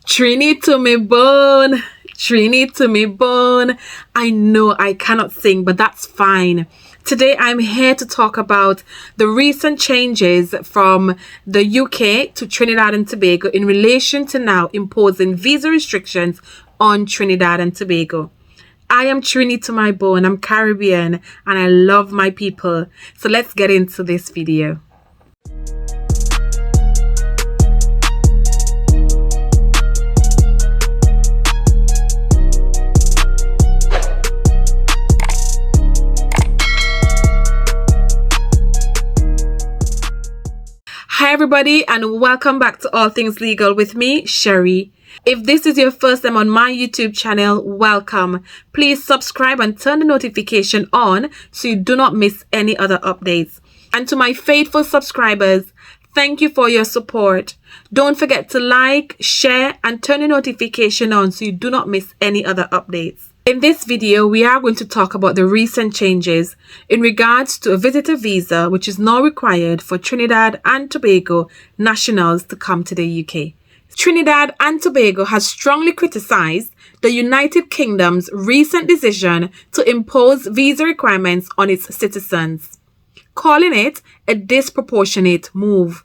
Trini to me bone. Trini to me bone. I know I cannot sing, but that's fine. Today I'm here to talk about the recent changes from the UK to Trinidad and Tobago in relation to now imposing visa restrictions on Trinidad and Tobago. I am Trini to my bone. I'm Caribbean and I love my people. So let's get into this video. Hi everybody and welcome back to All Things Legal with me, Sherry. If this is your first time on my YouTube channel, welcome. Please subscribe and turn the notification on so you do not miss any other updates. And to my faithful subscribers, thank you for your support. Don't forget to like, share and turn the notification on so you do not miss any other updates. In this video, we are going to talk about the recent changes in regards to a visitor visa, which is now required for Trinidad and Tobago nationals to come to the UK. Trinidad and Tobago has strongly criticized the United Kingdom's recent decision to impose visa requirements on its citizens, calling it a disproportionate move.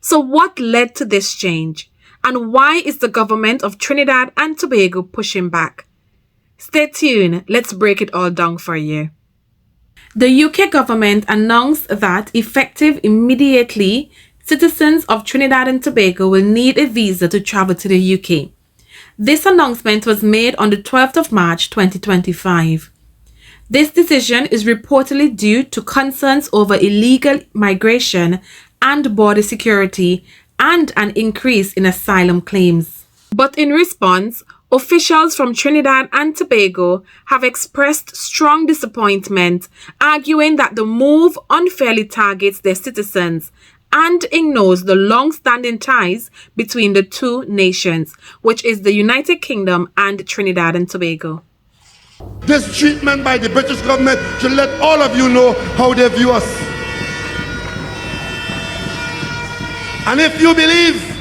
So what led to this change? And why is the government of Trinidad and Tobago pushing back? Stay tuned, let's break it all down for you. The UK government announced that effective immediately, citizens of Trinidad and Tobago will need a visa to travel to the UK. This announcement was made on the 12th of March 2025. This decision is reportedly due to concerns over illegal migration and border security and an increase in asylum claims. But in response, officials from Trinidad and Tobago have expressed strong disappointment, arguing that the move unfairly targets their citizens and ignores the long-standing ties between the two nations, which is the United Kingdom and Trinidad and Tobago. This treatment by the British government should let all of you know how they view us. And if you believe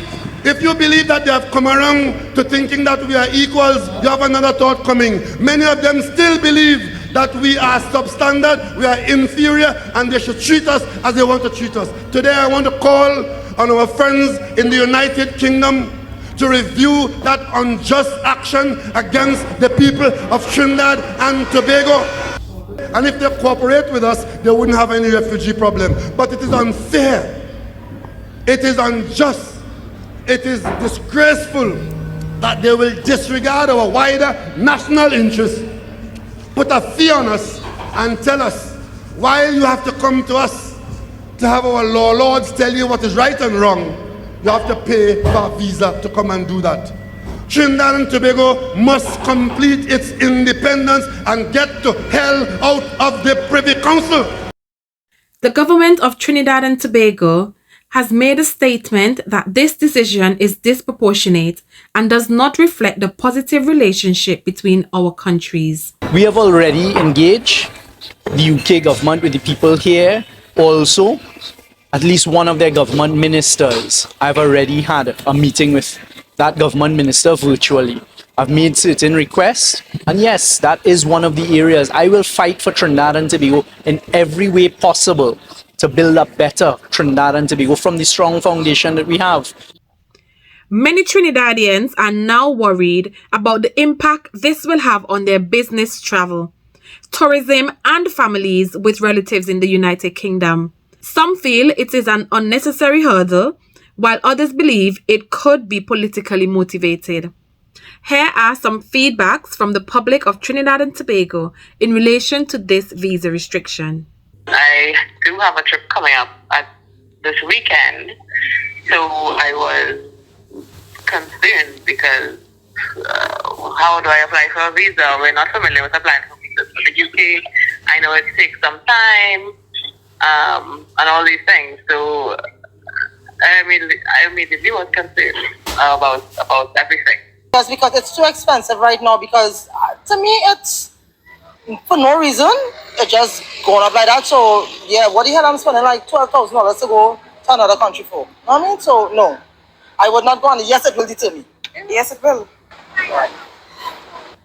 that they have come around to thinking that we are equals, you have another thought coming. Many of them still believe that we are substandard, we are inferior, and they should treat us as they want to treat us. Today I want to call on our friends in the United Kingdom to review that unjust action against the people of Trinidad and Tobago. And if they cooperate with us, they wouldn't have any refugee problem. But it is unfair. It is unjust. It is disgraceful that they will disregard our wider national interests, put a fee on us, and tell us, while you have to come to us to have our law lords tell you what is right and wrong, you have to pay for a visa to come and do that. Trinidad and Tobago must complete its independence and get to hell out of the Privy Council. The government of Trinidad and Tobago has made a statement that this decision is disproportionate and does not reflect the positive relationship between our countries. We have already engaged the UK government with the people here. Also, at least one of their government ministers, I've already had a meeting with that government minister virtually. I've made certain requests, and yes, that is one of the areas I will fight for Trinidad and Tobago in every way possible to build up better Trinidad and Tobago from the strong foundation that we have. Many Trinidadians are now worried about the impact this will have on their business travel, tourism and families with relatives in the United Kingdom. Some feel it is an unnecessary hurdle, while others believe it could be politically motivated. Here are some feedbacks from the public of Trinidad and Tobago in relation to this visa restriction. I do have a trip coming up this weekend, so I was concerned because how do I apply for a visa? We're not familiar with applying for visas for the UK. I know it takes some time and all these things. So I immediately was concerned about everything. Just because it's too expensive right now, because to me it's for no reason. It just going up like that. So yeah, what the hell I'm spending like $12,000 to go to another country for? I mean, so no, I would not go on. Yes, it will deter me. Yes, it will.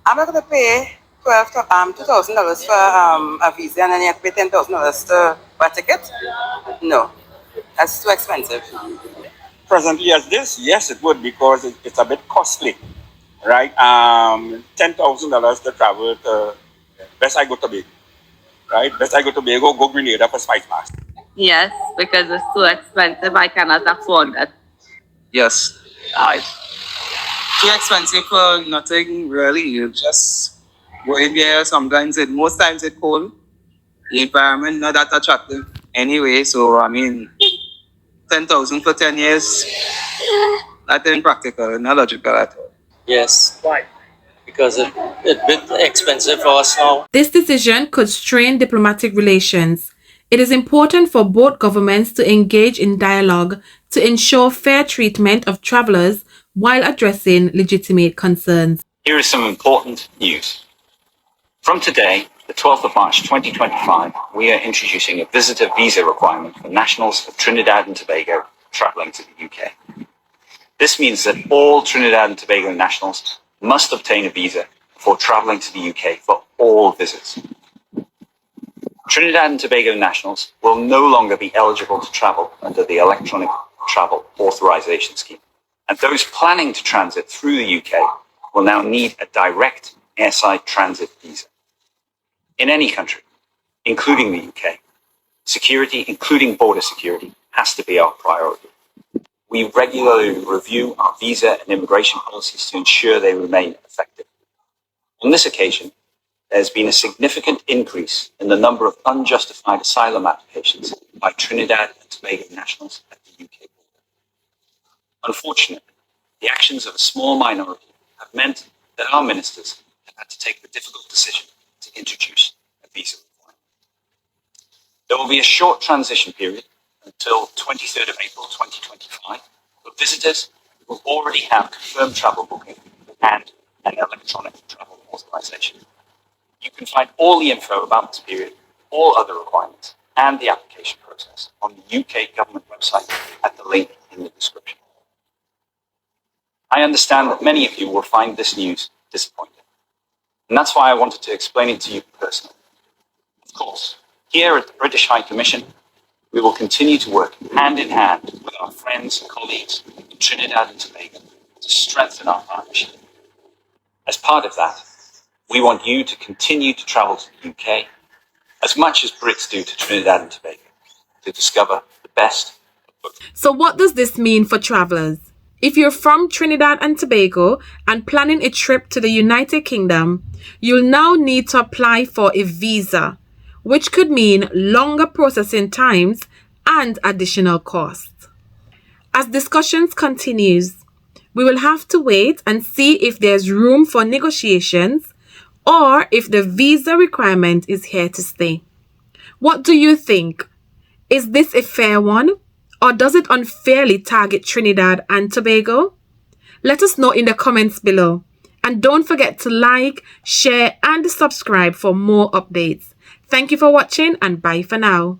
I'm not going to pay $2,000 for a visa and then you have to pay $10,000 for a ticket. No, that's too expensive. Presently as this, yes, it would because it's a bit costly, right? $10,000 to travel to best I go to Tobago, right? Best I go to Tobago, go Grenada for Spice Master. Yes, because it's too expensive. I cannot afford that. Yes, too expensive for nothing really. You just go in there. Sometimes most times it's cold. The environment not that attractive anyway. So I mean, 10,000 for 10 years, that ain't practical, not logical at all. Yes. Why? Because it's a bit expensive for us now. This decision could strain diplomatic relations. It is important for both governments to engage in dialogue to ensure fair treatment of travelers while addressing legitimate concerns. Here is some important news. From today, the 12th of March 2025, we are introducing a visitor visa requirement for nationals of Trinidad and Tobago travelling to the UK. This means that all Trinidad and Tobago nationals must obtain a visa before travelling to the UK for all visits. Trinidad and Tobago nationals will no longer be eligible to travel under the Electronic Travel Authorisation Scheme, and those planning to transit through the UK will now need a direct airside transit visa. In any country, including the UK, security, including border security, has to be our priority. We regularly review our visa and immigration policies to ensure they remain effective. On this occasion, there's been a significant increase in the number of unjustified asylum applications by Trinidad and Tobago nationals at the UK border. Unfortunately, the actions of a small minority have meant that our ministers have had to take the difficult decision to introduce a visa requirement. There will be a short transition period until 23rd of April 2025 for visitors who already have confirmed travel booking and an electronic travel authorization. You can find all the info about this period, all other requirements, and the application process on the UK government website at the link in the description. I understand that many of you will find this news disappointing, and that's why I wanted to explain it to you personally. Of course, here at the British High Commission, we will continue to work hand in hand with our friends and colleagues in Trinidad and Tobago to strengthen our partnership. As part of that, we want you to continue to travel to the UK as much as Brits do to Trinidad and Tobago to discover the best of both. So what does this mean for travelers? If you're from Trinidad and Tobago and planning a trip to the United Kingdom, you'll now need to apply for a visa, which could mean longer processing times and additional costs. As discussions continues, we will have to wait and see if there's room for negotiations or if the visa requirement is here to stay. What do you think? Is this a fair one, or does it unfairly target Trinidad and Tobago? Let us know in the comments below. And don't forget to like, share, and subscribe for more updates. Thank you for watching, and bye for now.